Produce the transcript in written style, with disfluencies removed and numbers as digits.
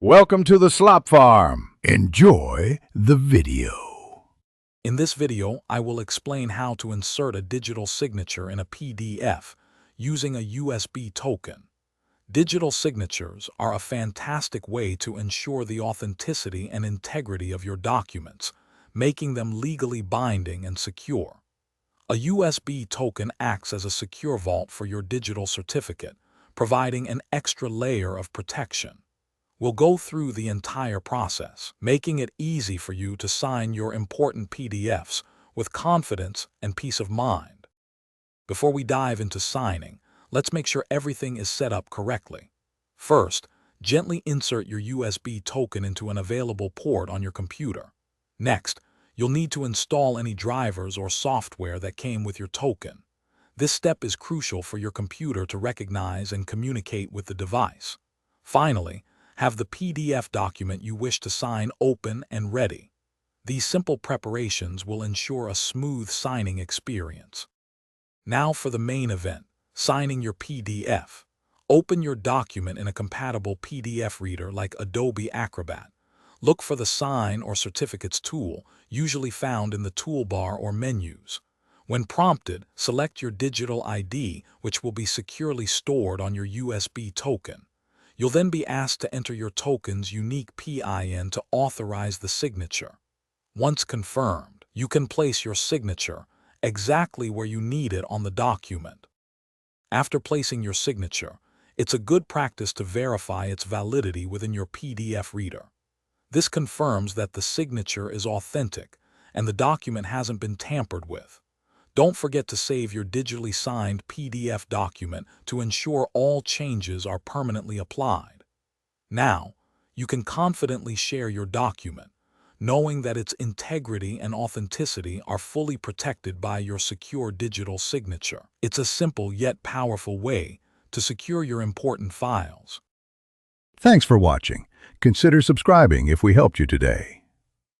Welcome to the Slop Farm. Enjoy the video. In this video, I will explain how to insert a digital signature in a PDF using a USB token. Digital signatures are a fantastic way to ensure the authenticity and integrity of your documents, making them legally binding and secure. A USB token acts as a secure vault for your digital certificate, providing an extra layer of protection. We'll go through the entire process, making it easy for you to sign your important PDFs with confidence and peace of mind. Before we dive into signing, let's make sure everything is set up correctly. First, gently insert your USB token into an available port on your computer. Next, you'll need to install any drivers or software that came with your token. This step is crucial for your computer to recognize and communicate with the device. Finally, have the PDF document you wish to sign open and ready. These simple preparations will ensure a smooth signing experience. Now for the main event, signing your PDF. Open your document in a compatible PDF reader like Adobe Acrobat. Look for the Sign or Certificates tool, usually found in the toolbar or menus. When prompted, select your digital ID, which will be securely stored on your USB token. You'll then be asked to enter your token's unique PIN to authorize the signature. Once confirmed, you can place your signature exactly where you need it on the document. After placing your signature, it's a good practice to verify its validity within your PDF reader. This confirms that the signature is authentic and the document hasn't been tampered with. Don't forget to save your digitally signed PDF document to ensure all changes are permanently applied. Now, you can confidently share your document, knowing that its integrity and authenticity are fully protected by your secure digital signature. It's a simple yet powerful way to secure your important files. Thanks for watching. Consider subscribing if we helped you today.